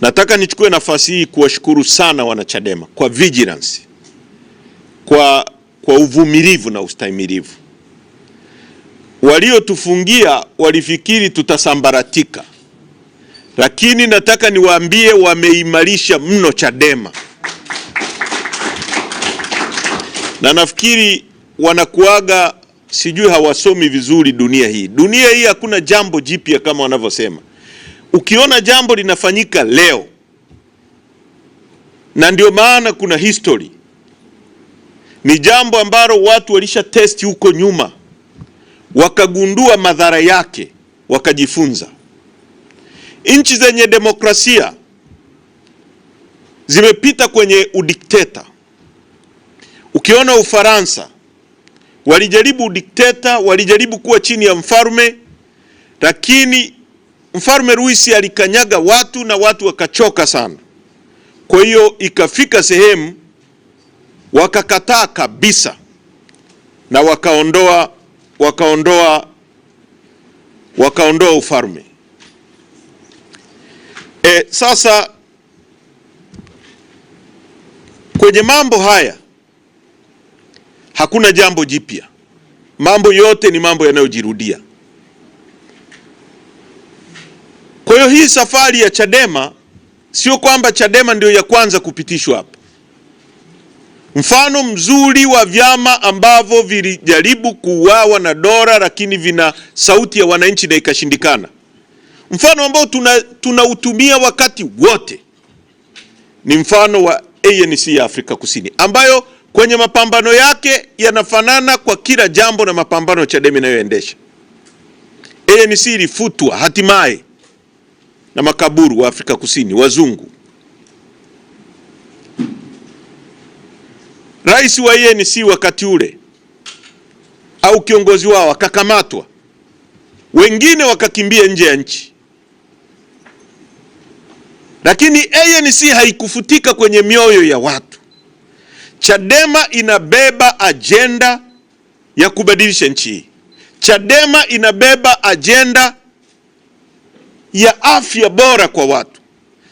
Nataka nichukue nafasi hii kuwashukuru sana wanachadema kwa vigilance, kwa uvumilivu na ustahimilivu. Waliotufungia walifikiri tutasambaratika, lakini nataka niwaambie wameimarisha mno Chadema. Na nafikiri wanakuaga sijui hawasomi vizuri dunia hii. Dunia hii hakuna jambo jipya kama wanavyosema. Ukiona jambo linafanyika leo, na ndio maana kuna history, ni jambo ambalo watu walisha test huko nyuma, wakagundua madhara yake, wakajifunza. Nchi zenye demokrasia zimepita kwenye udikteta. Ukiona Ufaransa, walijaribu udikteta, walijaribu kuwa chini ya mfalme, lakini Mfalme Louis alikanyaga watu na watu wakachoka sana. Kwa hiyo ikafika sehemu wakakataa kabisa na wakaondoa ufalme. Sasa kwenye mambo haya hakuna jambo jipya. Mambo yote ni mambo yanayojirudia. Kwa hiyo hii safari ya Chadema sio kwamba Chadema ndio ya kwanza kupitishwa hapa. Mfano mzuri wa vyama ambavyo vilijaribu kuuawa na dola lakini vina sauti ya wananchi na ikashindikana, mfano ambao tunautumia wakati wote, ni mfano wa ANC ya Afrika Kusini, ambayo kwenye mapambano yake yanafanana kwa kila jambo na mapambano ya Chadema inayoendesha. ANC ilifutwa hatimaye na makaburu wa Afrika Kusini, wazungu. Rais wa ANC wakati ule au kiongozi wao wakakamatwa, wengine wakakimbia nje ya nchi. Lakini ANC haikufutika kwenye mioyo ya watu. Chadema inabeba agenda ya kubadilisha nchi hii. Chadema inabeba agenda ya afya bora kwa watu.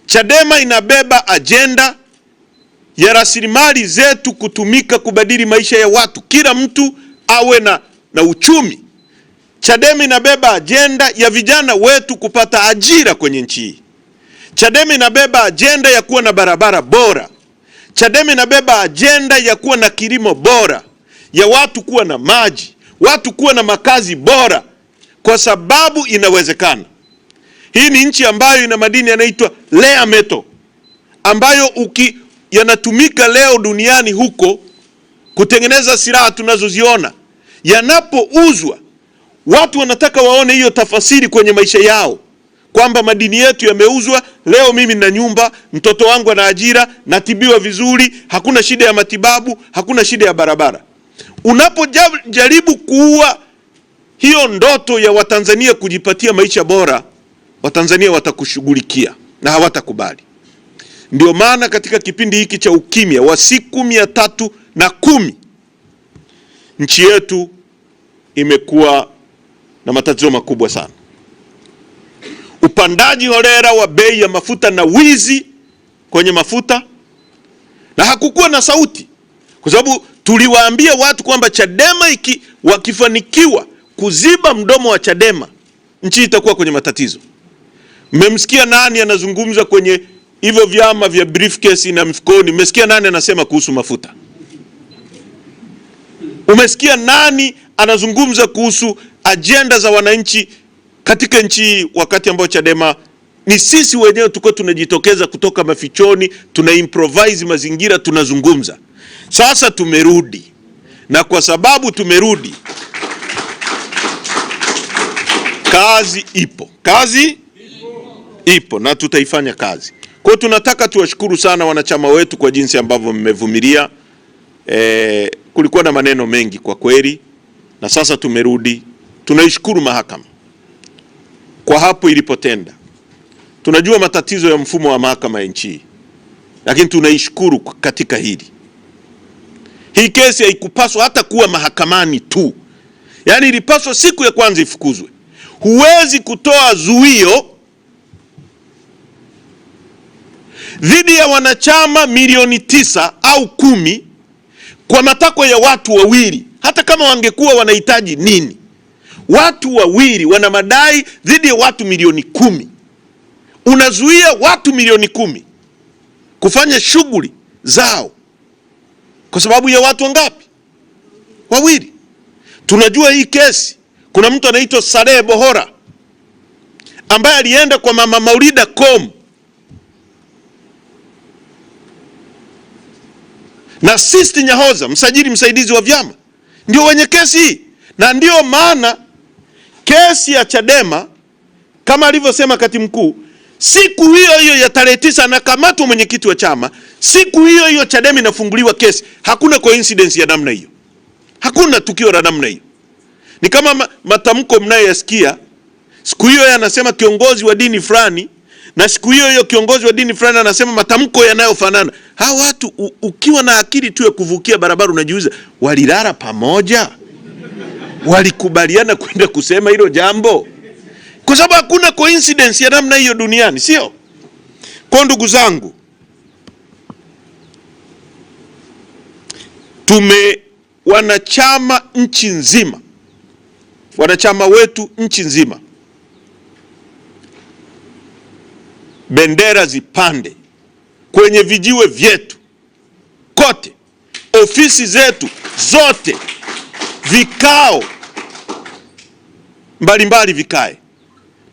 Chadema inabeba agenda ya rasilimali zetu kutumika kubadili maisha ya watu, kila mtu awe na uchumi. Chadema inabeba agenda ya vijana wetu kupata ajira kwenye nchi hii. Chadema inabeba agenda ya kuwa na barabara bora. Chadema inabeba agenda ya kuwa na kilimo bora, ya watu kuwa na maji, watu kuwa na makazi bora, kwa sababu inawezekana. Hii ni nchi ambayo ina madini yanaitwa rare metal, ambayo yanatumika leo duniani huko kutengeneza silaha tunazoziona. Yanapouzwa, watu wanataka waone hiyo tafasiri kwenye maisha yao, kwamba madini yetu yameuzwa. Leo mimi nina nyumba, mtoto wangu ana ajira, natibiwa vizuri, hakuna shida ya matibabu, hakuna shida ya barabara. Unapojaribu kuua hiyo ndoto ya Watanzania kujipatia maisha bora, Watanzania watakushughulikia na hawatakubali. Ndio maana katika kipindi hiki cha ukimya wa siku 310 nchi yetu imekuwa na matatizo makubwa sana. Upandaji holela wa bei ya mafuta na wizi kwenye mafuta, na hakukuwa na sauti, kwa sababu tuliwaambia watu kwamba Chadema wakifanikiwa kuziba mdomo wa Chadema, nchi itakuwa kwenye matatizo. Mmemsikia nani anazungumza kwenye hivyo vyama vya briefcase na mfukoni? Mmesikia nani anasema kuhusu mafuta? Umesikia nani anazungumza kuhusu agenda za wananchi katika nchi, wakati ambao Chadema ni sisi wenyewe tuko tunajitokeza kutoka mafichoni, tuna improvise mazingira, tunazungumza. Sasa tumerudi, na kwa sababu tumerudi, kazi ipo na tutaifanya kazi. Kwa hiyo tunataka tuwashukuru sana wanachama wetu kwa jinsi ambavyo mmevumilia. Kulikuwa na maneno mengi kwa kweli, na sasa tumerudi. Tunaishukuru mahakama kwa hapo ilipotenda. Tunajua matatizo ya mfumo wa mahakama ya nchi, lakini tunaishukuru katika hili. Hii kesi haikupaswa hata kuwa mahakamani tu. Yaani ilipaswa siku ya kwanza ifukuzwe. Huwezi kutoa zuio dhidi ya wanachama milioni 9 au 10 kwa matakwa ya watu wawili. Hata kama wangekuwa wanahitaji nini, watu wawili wana madai dhidi ya watu milioni 10. Unazuia watu milioni 10 kufanya shughuli zao kwa sababu ya watu wangapi? Wawili. Tunajua hii kesi, kuna mtu anaitwa Salehe Bohora ambaye alienda kwa Mama Maulida Kom na Sisti Nyahoza, msajili msaidizi wa vyama, ndio wenye kesi hii. Na ndio maana kesi ya Chadema, kama alivyosema katibu mkuu, siku hiyo hiyo ya tarehe 9 anakamatwa mwenyekiti wa chama, siku hiyo hiyo Chadema inafunguliwa kesi. Hakuna coincidence ya namna hiyo, hakuna tukio la namna hiyo. Ni kama matamko mnayoyasikia, siku hiyo anasema kiongozi wa dini fulani, na siku hiyo hiyo kiongozi wa dini fulani anasema matamko yanayofanana. Hawa watu ukiwa na akili tu ya kuvukia barabara unajiuliza, walilala pamoja? Walikubaliana kwenda kusema hilo jambo? Kwa sababu hakuna coincidence ya namna hiyo duniani, sio? Kwa ndugu zangu, wanachama nchi nzima, wanachama wetu nchi nzima, bendera zipande kwenye vijiwe vyetu kote, ofisi zetu zote, vikao mbalimbali vikae,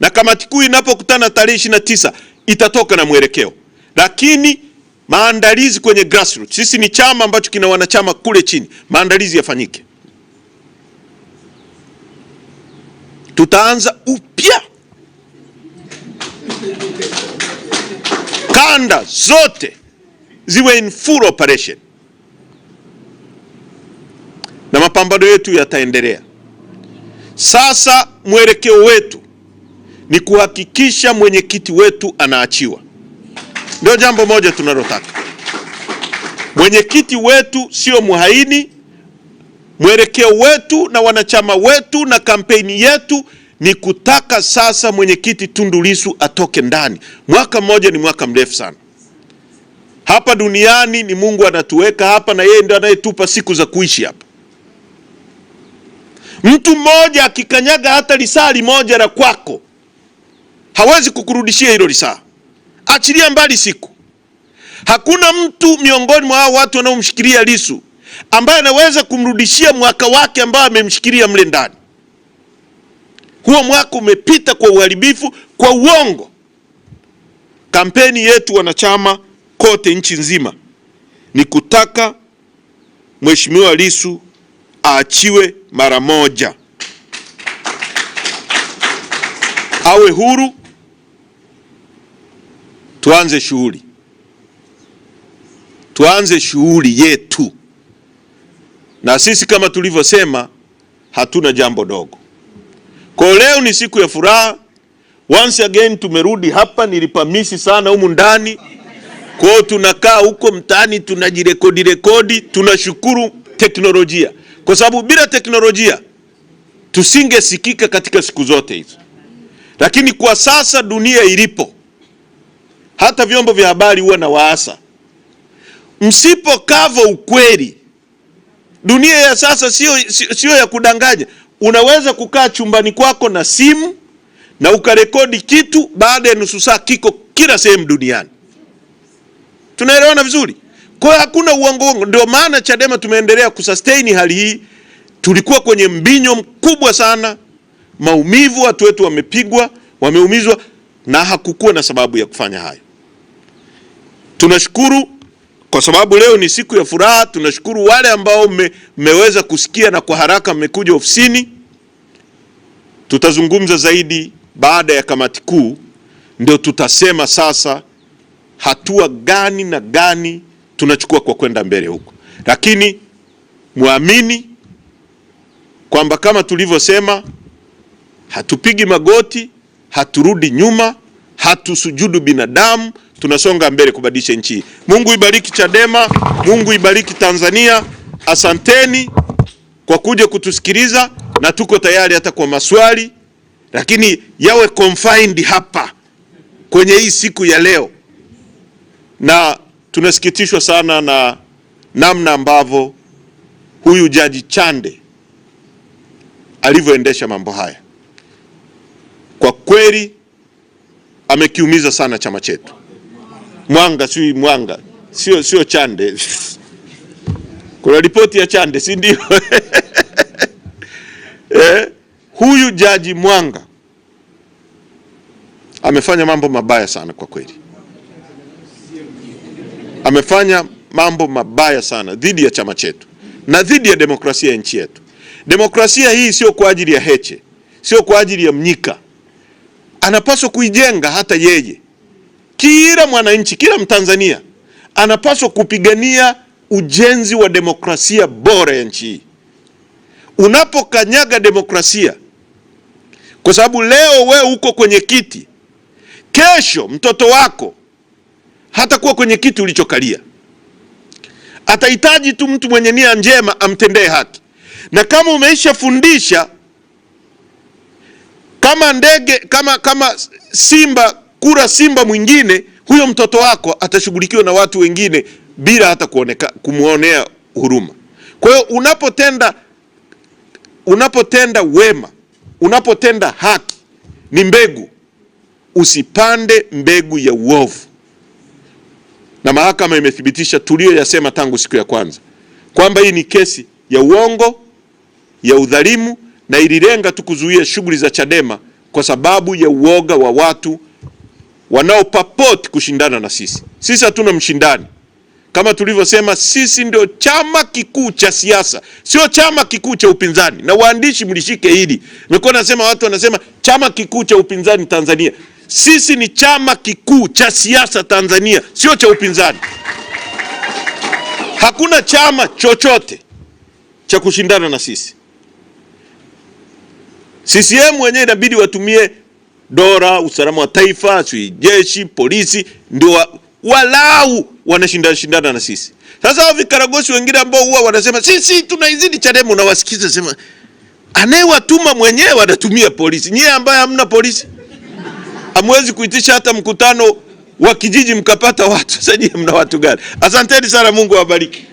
na kamati kuu inapokutana tarehe 29 itatoka na mwelekeo. Lakini maandalizi kwenye grassroots, sisi ni chama ambacho kina wanachama kule chini, maandalizi yafanyike. Tutaanza upya, kanda zote ziwe in full operation, na mapambano yetu yataendelea. Sasa mwelekeo wetu ni kuhakikisha mwenyekiti wetu anaachiwa. Ndio jambo moja tunalotaka. Mwenyekiti wetu sio muhaini. Mwelekeo wetu na wanachama wetu na kampeni yetu ni kutaka sasa mwenyekiti Tundu Lissu atoke ndani. Mwaka mmoja ni mwaka mrefu sana. Hapa duniani ni Mungu anatuweka hapa, na yeye ndiye anayetupa siku za kuishi hapa. Mtu mmoja akikanyaga hata lisali moja la kwako, hawezi kukurudishia hilo lisaa. Achilia mbali siku. Hakuna mtu miongoni mwa hao watu wanaomshikilia Lissu ambaye anaweza kumrudishia mwaka wake ambao amemshikilia mle ndani. Huo mwaka umepita kwa uharibifu, kwa uongo. Kampeni yetu wanachama kote nchi nzima ni kutaka Mheshimiwa Lissu aachiwe mara moja, awe huru, tuanze shughuli. Tuanze shughuli yetu. Na sisi kama tulivyosema, hatuna jambo dogo. Kwa leo ni siku ya furaha. Once again tumerudi hapa, nilipamisi sana humu ndani. Kwa tunakaa huko mtaani tunajirekodi. Tunashukuru teknolojia, kwa sababu bila teknolojia tusingesikika katika siku zote hizo. Lakini kwa sasa dunia ilipo, hata vyombo vya habari huwa na waasa, msipokava ukweli. Dunia ya sasa sio ya kudanganya. Unaweza kukaa chumbani kwako na simu na ukarekodi kitu, baada ya nusu saa kiko kila sehemu duniani. Tunaelewana vizuri? Kwa hakuna uongo. Ndio maana Chadema tumeendelea kusustain hali hii. Tulikuwa kwenye mbinyo mkubwa sana, maumivu, watu wetu wamepigwa, wameumizwa, na hakukuwa na sababu ya kufanya hayo. Tunashukuru kwa sababu leo ni siku ya furaha. Tunashukuru wale ambao mmeweza kusikia na kwa haraka mmekuja ofisini. Tutazungumza zaidi baada ya kamati kuu, ndio tutasema sasa hatua gani na gani tunachukua kwa kwenda mbele huko. Lakini muamini kwamba kama tulivyosema, hatupigi magoti, haturudi nyuma, hatusujudu binadamu, tunasonga mbele kubadilisha nchi. Mungu ibariki Chadema, Mungu ibariki Tanzania. Asanteni kwa kuja kutusikiliza, na tuko tayari hata kwa maswali, lakini yawe confined hapa kwenye hii siku ya leo. na tunasikitishwa sana na namna ambavyo huyu Jaji Chande alivyoendesha mambo haya. Kwa kweli amekiumiza sana chama chetu. Mwanga sio Chande. Kuna ripoti ya Chande, si ndio? Huyu Jaji Mwanga amefanya mambo mabaya sana kwa kweli. Amefanya mambo mabaya sana dhidi ya chama chetu na dhidi ya demokrasia ya nchi yetu. Demokrasia hii sio kwa ajili ya Heche, sio kwa ajili ya Mnyika. Anapaswa kuijenga hata yeye. Kila mwananchi, kila Mtanzania anapaswa kupigania ujenzi wa demokrasia bora ya nchi hii. Unapokanyaga demokrasia, kwa sababu leo wewe uko kwenye kiti, kesho mtoto wako hatakuwa kwenye kiti ulichokalia. Atahitaji tu mtu mwenye nia njema amtendee haki. Na kama umeisha fundisha kama ndege, kama simba kura simba mwingine, huyo mtoto wako atashughulikiwa na watu wengine bila hata kumuonea huruma. Kwa hiyo unapotenda wema, unapotenda haki, ni mbegu. Usipande mbegu ya uovu. Na mahakama imethibitisha tuliyoyasema tangu siku ya kwanza kwamba hii ni kesi ya uongo, ya udhalimu, na ililenga tu kuzuia shughuli za Chadema kwa sababu ya uoga wa watu wanaopapoti kushindana na sisi. Sisi hatuna mshindani. Kama tulivyosema, sisi ndio chama kikuu cha siasa, sio chama kikuu cha upinzani. Na waandishi mlishike hili. Nimekuwa nasema, watu wanasema chama kikuu cha upinzani Tanzania. Sisi ni chama kikuu cha siasa Tanzania, sio cha upinzani. Hakuna chama chochote cha kushindana na sisi. CCM wenyewe inabidi watumie dola, usalama wa taifa, jeshi, polisi, ndio walau wanashindana na sisi. Sasa hao vikaragosi wengine ambao huwa wanasema sisi tunaizidi Chadema, unawasikiza sema anayewatuma mwenyewe anatumia polisi. Nyie ambaye hamna polisi, hamwezi kuitisha hata mkutano wa kijiji mkapata watu. Sasa nyie mna watu gani? Asanteni sana, Mungu awabariki.